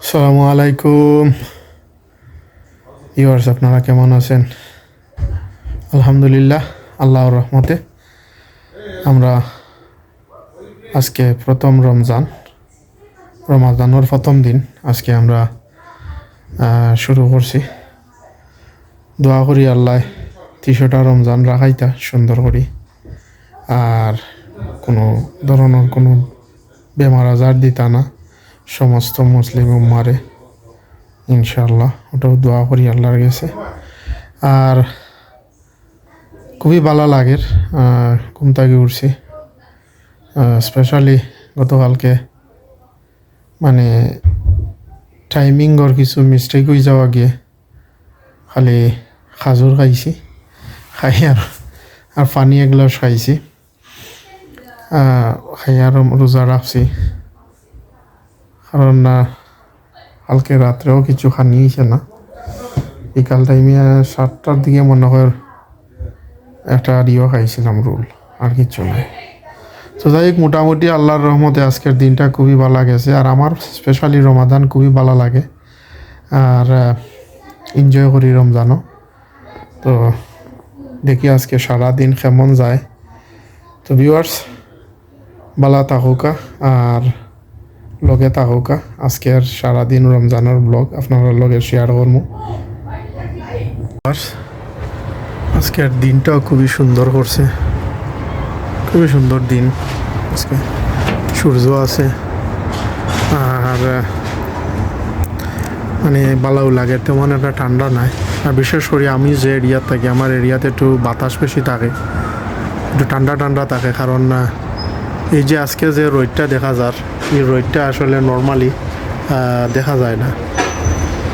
আসসালামু আলাইকুম ভিউয়ার্স, আপনারা কেমন আছেন? আলহামদুলিল্লাহ, আল্লাহর রহমতে আমরা আজকে প্রথম রমাদানের প্রথম দিন আজকে আমরা শুরু করছি। দোয়া করি আল্লাহ ৩০টা রমজান রাখাইতা সুন্দর করি, আর কোনো ধরনের কোনো বেমার আজার দিতা না সমস্ত মুসলিম উম্মারে, ইনশাআল্লাহ। ওটাও দোয়া করি আল্লাহর কাছে। আর খুবই ভালো লাগের ঘুম থেকে উঠছি, স্পেশালি গতকালকে মানে টাইমিংর কিছু মিস্টেক হয়ে যাওয়া গিয়ে খালি খাজুর খাইছি, আর পানি এক গ্লাস খাইছি, খাই আর রোজা রাখছি। কারণ কালকে রাত্রেও কিছু খানিয়েছে না, বিকাল টাইমে 7টার দিকে মনে হয় একটা খাইছিলাম রোল, আর কিছু নাই। তো যাই হোক, মোটামুটি আল্লাহর রহমতে আজকের দিনটা খুবই ভালো গেছে। আর আমার স্পেশালি রমাদান খুবই ভালো লাগে, আর এনজয় করি রমজানও। তো দেখি আজকে সারাদিন কেমন যায়। তো ভিউয়ার্স, ভালো থাকুকা আর লগে থাকুকা। আজকের সারাদিন রমজানের ব্লগ আপনার লগে শেয়ার করবো। আজকের দিনটাও খুবই সুন্দর করছে, খুবই সুন্দর দিন আজকে। সূর্য আছে, আর মানে ভালোও লাগে, তেমন একটা ঠান্ডা নাই। আর বিশেষ করে আমি যে এরিয়াতে থাকি, আমার এরিয়াতে একটু বাতাস বেশি থাকে, একটু ঠান্ডা ঠান্ডা থাকে। কারণ এই যে আজকে যে রোদটা দেখা যার, এই রোদটা আসলে নর্মালি দেখা যায় না,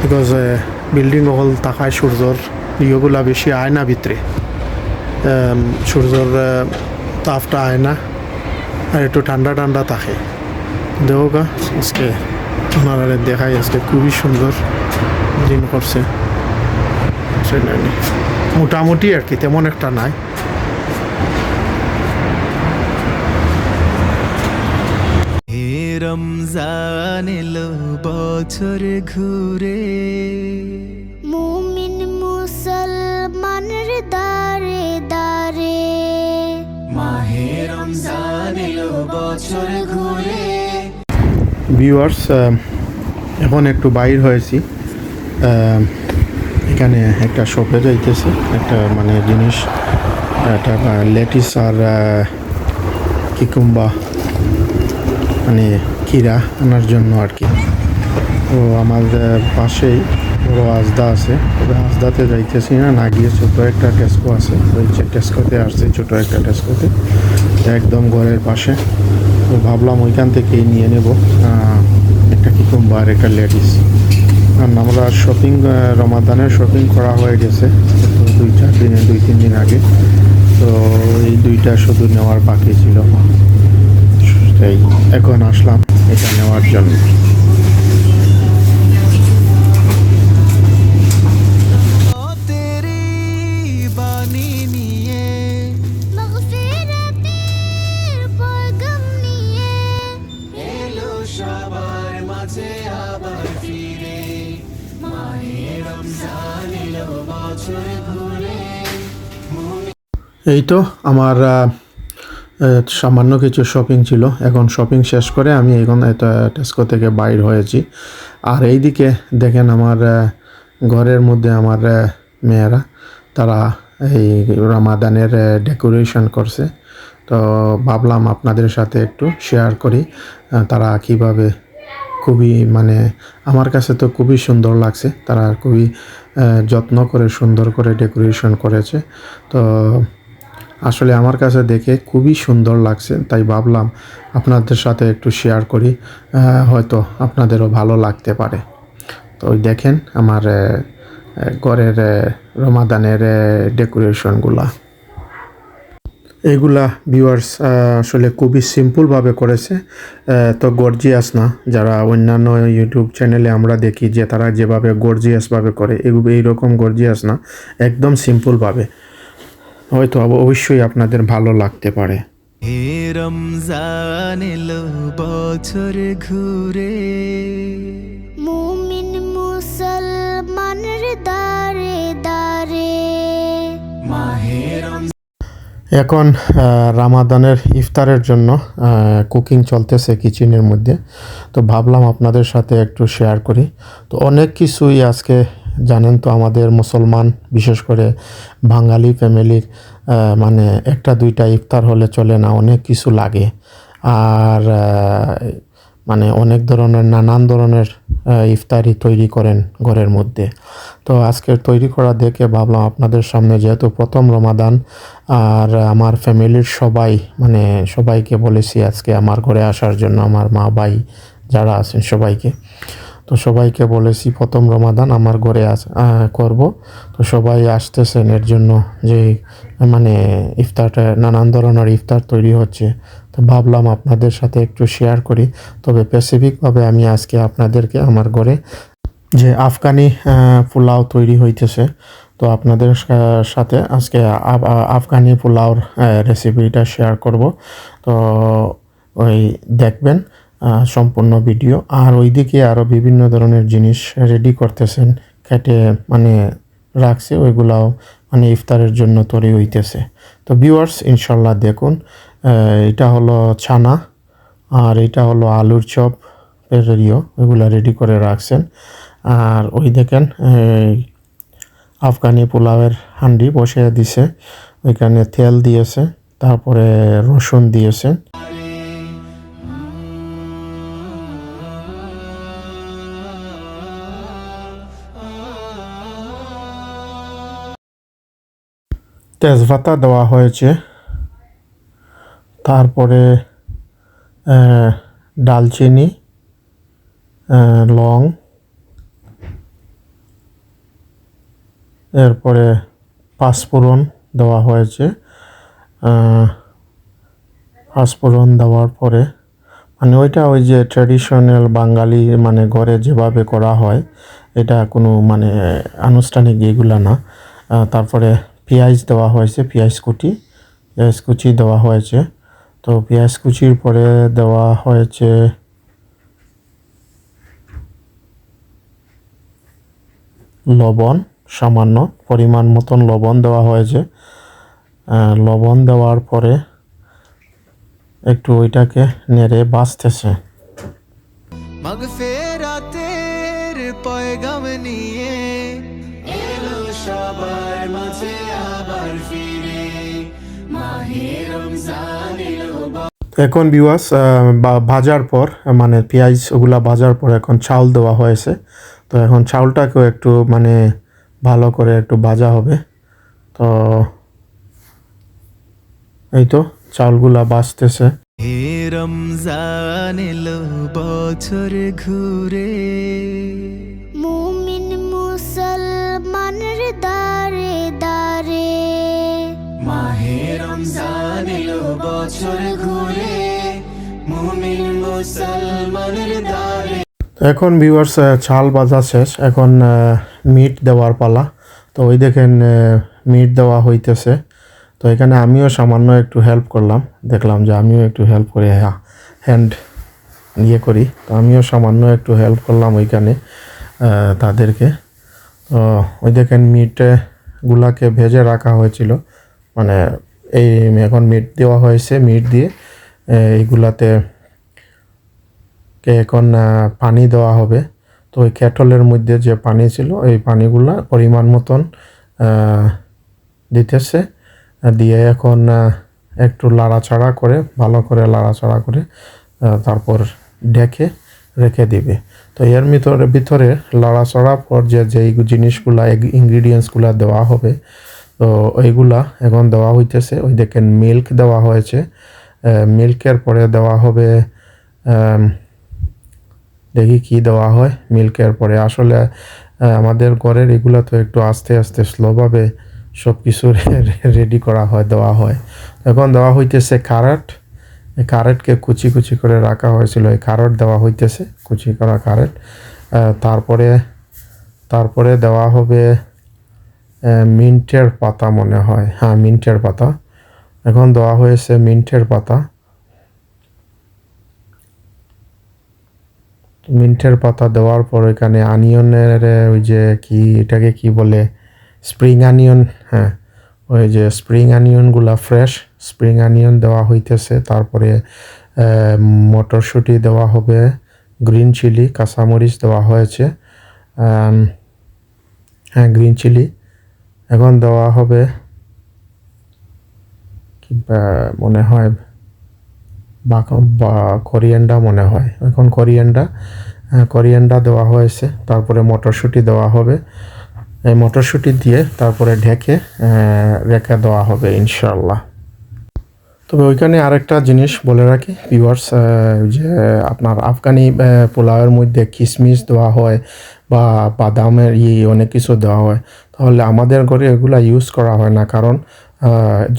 বিকজ বিল্ডিং হল থাকায় সূর্যর ইয়েগুলা বেশি আয় না ভিতরে, সূর্যর তাপটা আয় না, আর একটু ঠান্ডা ঠান্ডা থাকে। দেখো গা আজকে আপনারা দেখাই, আজকে খুবই সুন্দর দিন করছে। মোটামুটি আর কি, তেমন একটা নাই। রমজান এলো বছর ঘুরে, মুমিন মুসলমানের দারে দারে, মাহে রমজান এলো বছর ঘুরে। ভিউয়ার্স, এখন একটু বাইর হয়েছি, এখানে একটা শপে যাইতেছি, একটা মানে জিনিস, একটা লেটিস আর কিকুম্বা মানে কিরা আনার জন্য আর কি। তো আমাদের পাশেই বড় আজদা আছে, তবে আজদাতে যাইতেছি না, না গিয়ে ছোটো একটা টেস্কো আছে, ওই টেস্কোতে আসছে, ছোটো একটা টেস্কোতে একদম ঘরের পাশে। তো ভাবলাম ওইখান থেকেই নিয়ে নেব একটা কিকুম্বা আর একটা লেডিস। কারণ আমরা রমাদানের শপিং করা হয়ে গেছে তো 2-3 দিন আগে। তো এই দুইটা শুধু নেওয়ার বাকি ছিল, তাই এখন আসলাম এটা নেওয়ার জন্য। তেরি বাণী নিয়ে, মাগফিরাতের পয়গাম নিয়ে, এলো সবার মাঝে আবার ফিরে, মাহে রমজান এলো বছর ঘুরে। এই তো আমার সামান্য কিছু শপিং ছিল, এখন শপিং শেষ করে আমি এখন টেস্কো থেকে বাইর হয়েছি। আর এইদিকে দেখেন আমার ঘরের মধ্যে আমার মেয়েরা, তারা এই রমাদানের ডেকোরেশন করছে। তো ভাবলাম আপনাদের সাথে একটু শেয়ার করি তারা কিভাবে, খুবই মানে আমার কাছে তো খুবই সুন্দর লাগছে। তারা খুবই যত্ন করে সুন্দর করে ডেকোরেশন করেছে। তো আসলে আমার কাছে দেখে খুবই সুন্দর লাগছে, তাই ভাবলাম আপনাদের সাথে একটু শেয়ার করি, হয়তো আপনাদেরও ভালো লাগতে পারে। তো ওই দেখেন আমার ঘরের রমাদানের ডেকোরেশনগুলা, এগুলা ভিউয়ার্স আসলে খুবই সিম্পলভাবে করেছে, তো গর্জিয়াস না। যারা অন্যান্য ইউটিউব চ্যানেলে আমরা দেখি যে তারা যেভাবে গর্জিয়াসভাবে করে, এইরকম গর্জিয়াস না, একদম সিম্পলভাবে। হয়তো অবশ্যই আপনাদের ভালো লাগতে পারে। হে রমজান এলো বছর ঘুরে মুমিন মুসলমানের দারে দারে মাহে রমজান এখন রামাদানের ইফতারের জন্য কুকিং চলতেছে কিচেনের মধ্যে। তো ভাবলাম আপনাদের সাথে একটু শেয়ার করি। তো অনেক কিছুই আজকে জানেন তো আমাদের মুসলমান বিশেষ করে বাঙালি ফ্যামিলির মানে একটা দুইটা ইফতার হলে চলে না, অনেক কিছু লাগে। আর মানে অনেক ধরনের নানান ধরনের ইফতারি তৈরি করেন ঘরের মধ্যে। তো আজকের তৈরি করা দেখে ভাবলাম আপনাদের সামনে, যেহেতু প্রথম রমাদান আর আমার ফ্যামিলির সবাই মানে সবাইকে বলেছি আজকে আমার ঘরে আসার জন্য, আমার মা ভাই যারা আছেন সবাইকে। তো সবাইকে বলেছি প্রথম রমাদান আমার ঘরে করব। তো সবাই আসতেছেন এর জন্য যে মানে ইফতারটা নানান ধরনের ইফতার তৈরি হচ্ছে। তো ভাবলাম আপনাদের সাথে একটু শেয়ার করি। তবে স্পেসিফিকভাবে আমি আজকে আপনাদেরকে আমার ঘরে যে আফগানি পোলাও তৈরি হইতেছে, তো আপনাদের সাথে আজকে আফগানি পোলাওর রেসিপিটা শেয়ার করব। তো ওই দেখবেন সম্পূর্ণ ভিডিও। আর ওইদিকে আরও বিভিন্ন ধরনের জিনিস রেডি করতেছেন, কেটে মানে রাখছে, ওইগুলাও মানে ইফতারের জন্য তৈরি হইতেছে। তো ভিউয়ার্স ইনশাল্লাহ দেখুন। এটা হলো ছানা আর এটা হলো আলুর চপ রেডিও, ওইগুলো রেডি করে রাখছেন। আর ওই দেখেন আফগানি পোলাওয়ের হাঁডি বসিয়ে দিছে, ওইখানে তেল দিয়েছে, তারপরে রসুন দিয়েছে। তেজপাতা দেওয়া হয়েছে, তারপরে ডালচিনি, লং, এরপরে পাঁচফোড়ন দেওয়া হয়েছে। পাঁচফোড়ন দেওয়ার পরে মানে ওইটা ওই যে ট্র্যাডিশনাল বাঙালি মানে ঘরে যেভাবে করা হয়, এটা কোনো মানে আনুষ্ঠানিক এগুলা না। তারপরে পেঁয়াজ দেওয়া হয়েছে, পেঁয়াজ কুচি দেওয়া হয়েছে। তো পেঁয়াজ কুচির পরে দেওয়া হয়েছে লবণ, সামান্য পরিমাণ মতন লবণ দেওয়া হয়েছে। লবণ দেওয়ার পরে একটু ওইটাকে নেড়ে বাছতেছে। মাগফিরাতের পয়গাম নিয়ে এলো সবার মাঝে আবার ফিরে মাহে রমজান এলো এখন ভিউয়ার্স ভাজার পর মানে পেঁয়াজ ওগুলা ভাজার পর এখন চাউল দেওয়া হয়েছে। তো এখন চাউলটাকেও একটু মানে ভালো করে একটু ভাজা হবে। তো এই তো চাউলগুলা ভাজতেছে। হে রমজান এলো বছর ঘুরে মুমিন মুসলমানের দারে দারে মাহে রমজান এলো বছর ঘুরে মুমিন মুসলমানের দারে। এখন ভিউয়ার্স চাল ভাজা শেষ, এখন মিট দেওয়ার পালা। তো ওই দেখেন মিট দেওয়া হইতেছে। তো এখানে আমিও সামান্য একটু হেল্প করলাম, দেখলাম যে আমিও একটু হেল্প করে হ্যান্ড করি। তো আমিও সামান্য একটু হেল্প করলাম ওইখানে তাদেরকে। তো ওই দেখেন মিটগুলাকে ভেজে রাখা হয়েছিল, মানে এই এখন মিট দেওয়া হয়েছে। মিট দিয়ে এইগুলাতে এখন পানি দেওয়া হবে। তো ওই কেটলের মধ্যে যে পানি ছিল ওই পানিগুলা পরিমাণ মতন দিতেছে, দিয়ে এখন একটু লাড়াচাড়া করে ভালো করে লাড়াচাড়া করে তারপর ঢেকে রেখে দিবে। তো এর ভিতরে লাড়াচাড়া পর যেই জিনিসগুলা ইনগ্রিডিয়েন্টসগুলা দেওয়া হবে, তো ওইগুলা এখন দেওয়া হইতেছে। ওই দেখেন মিল্ক দেওয়া হয়েছে, মিল্কের পরে দেওয়া হবে দেখি কি দেওয়া হয় মিল্কের পরে। আসলে আমাদের ঘরের এগুলো তো একটু আস্তে আস্তে স্লোভাবে সব কিছু রেডি করা হয়, দেওয়া হয়। এখন দেওয়া হইতেছে ক্যারট, এই ক্যারটকে কুচি কুচি করে রাখা হয়েছিল, এই ক্যারট দেওয়া হইতেছে, কুচি করা ক্যারট। তারপরে দেওয়া হবে মিন্টের পাতা, মনে হয়, হ্যাঁ মিন্টের পাতা। এখন দেওয়া হয়েছে মিন্টের পাতা। মিন্টের পাতা দেওয়ার পর এখানে আনিয়নের ওই যে কি এটাকে কি বলে স্প্রিং আনিয়ন, হ্যাঁ ওই যে স্প্রিং আনিয়নগুলা ফ্রেশ স্প্রিং আনিয়ন দেওয়া হইতেছে। তারপরে মটরশুঁটি দেওয়া হবে, গ্রিন চিলি কাঁচামরিচ দেওয়া হয়েছে, হ্যাঁ গ্রিন চিলি। এখন দেওয়া হবে কি মনে হয় বা কোরিয়ান্ডা মনে হয়, এখন কোরিয়ান্ডা দেওয়া হয়েছে। তারপরে মটরশুঁটি দেওয়া হবে, এই মটরশুঁটি দিয়ে তারপরে ঢেকে রেখে দেওয়া হবে ইনশাল্লাহ। তবে ওইখানে আরেকটা জিনিস বলে রাখি ভিউয়ার্স, যে আপনার আফগানি পোলাওয়ের মধ্যে কিশমিশ দেওয়া হয় বা বাদামের অনেক কিছু দেওয়া হয়, তাহলে আমাদের ঘরে এগুলা ইউজ করা হয় না। কারণ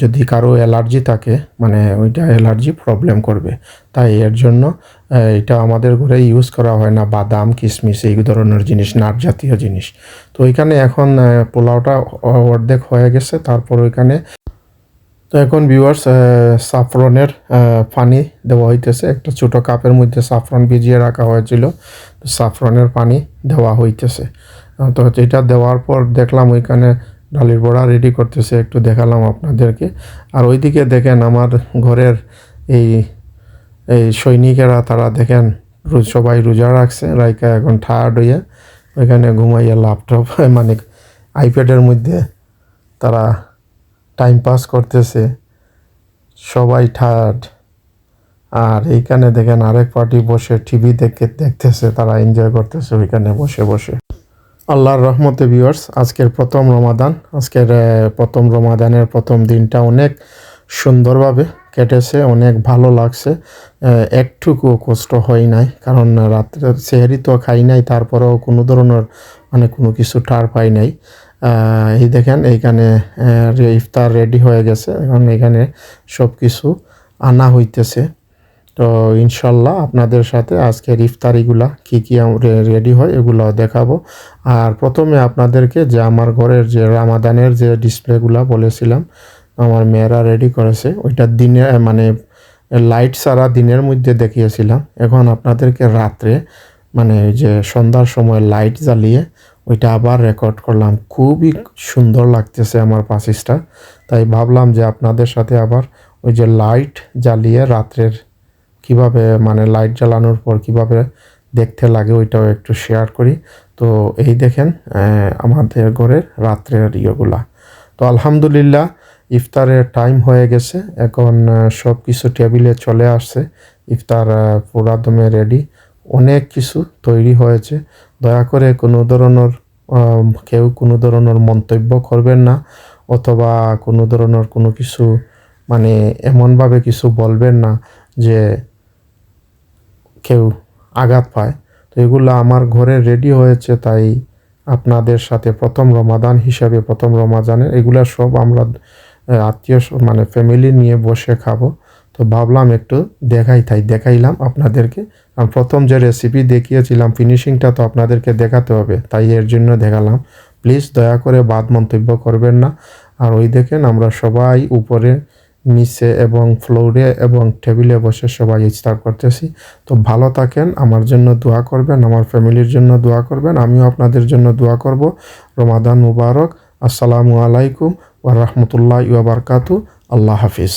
যদি কারো অ্যালার্জি থাকে মানে ওইটা অ্যালার্জি প্রবলেম করবে, তাই এর জন্য এটা আমাদের ঘরে ইউজ করা হয় না, বাদাম কিশমিশ এই ধরনের জিনিস, নাট জাতীয় জিনিস। তো ওইখানে এখন পোলাওটা অর্ধেক হয়ে গেছে। তারপর ওইখানে তো এখন ভিউয়ার্স সাফরনের পানি দেওয়া হইতেছে, একটা ছোটো কাপের মধ্যে সাফরন ভিজিয়ে রাখা হয়েছিল, তো সাফরনের পানি দেওয়া হইতেছে। তো এটা দেওয়ার পর দেখলাম ওইখানে ডালের বড়া রেডি করতেছে, একটু দেখালাম আপনাদেরকে। আর ওইদিকে দেখেন আমার ঘরের এই সৈনিকেরা, তারা দেখেন সবাই রোজা রাখছে, রাইকা এখন টায়ার্ড হইয়া ওইখানে ঘুমাইয়া ল্যাপটপ মানে আইপ্যাডের মধ্যে তারা টাইম পাস করতেছে, সবাই টায়ার্ড। আর এইখানে দেখেন আরেক পার্টি বসে টিভি দেখতেছে, তারা এনজয় করতেছে ওইখানে বসে বসে। আল্লাহর রহমতে ভিউয়ার্স, আজকের প্রথম রমাদানের প্রথম দিনটা অনেক সুন্দরভাবে কেটেছে, অনেক ভালো লাগছে, একটুকু কষ্ট হয় নাই। কারণ রাত্রে সেহরি তো খাই নাই, তারপরেও কোনো ধরনের মানে কোনো কিছু ঠার পাই নাই। এই দেখেন এইখানে ইফতার রেডি হয়ে গেছে, এখন এখানে সব কিছু আনা হইতেছে। তো ইনশাল্লাহ আপনাদের সাথে আজকের ইফতারিগুলা কী রেডি হয় এগুলো দেখাবো। আর প্রথমে আপনাদেরকে যে আমার ঘরের যে রামাদানের যে ডিসপ্লেগুলা বলেছিলাম আমার মেয়েরা রেডি করেছে, ওইটা দিনে মানে লাইট ছাড়া দিনের মধ্যে দেখিয়েছিলাম। এখন আপনাদেরকে রাত্রে মানে যে সন্ধ্যার সময় লাইট জ্বালিয়ে ওইটা আবার রেকর্ড করলাম, খুবই সুন্দর লাগতেছে আমার পাসিসটা। তাই ভাবলাম যে আপনাদের সাথে আবার ওই যে লাইট জ্বালিয়ে রাত্রের কিভাবে মানে লাইট জ্বালানোর পর কিভাবে দেখতে লাগে ওইটাও একটু শেয়ার করি। তো এই দেখেন আমাদের ঘরের রাত্রের ইয়েগুলা। তো আলহামদুলিল্লাহ ইফতারের টাইম হয়ে গেছে, এখন সব কিছু টেবিলে চলে আসছে, ইফতার পুরা দমে রেডি, অনেক কিছু তৈরি হয়েছে। দয়া করে কেউ কোনো ধরনের মন্তব্য করবেন না, অথবা কোনো ধরনের কোনো কিছু মানে এমনভাবে কিছু বলবেন না যে কেউ আঘাত পায়। তো এগুলো আমার ঘরে রেডি হয়েছে, তাই আপনাদের সাথে প্রথম রমাদান হিসাবে প্রথম রমাদানের এগুলা সব আমরা আত্মীয় মানে ফ্যামিলি নিয়ে বসে খাবো। তো ভাবলাম একটু দেখাইলাম আপনাদেরকে। আর প্রথম যে রেসিপি দেখিয়েছিলাম ফিনিশিংটা তো আপনাদেরকে দেখাতে হবে, তাই এর জন্য দেখালাম। প্লিজ দয়া করে বাদ মন্তব্য করবেন না। আর ওই দেখেন আমরা সবাই উপরে নিচে এবং ফ্লোরে এবং টেবিলে বসে সবাই ইফতার করতেছি। তো ভালো থাকেন, আমার জন্য দোয়া করবেন, আমার ফ্যামিলির জন্য দোয়া করবেন, আমিও আপনাদের জন্য দোয়া করব। রমাদান মুবারক। আসসালামু আলাইকুম ওয়া রাহমাতুল্লাহি ওয়া বারাকাতুহু। আল্লাহ হাফিজ।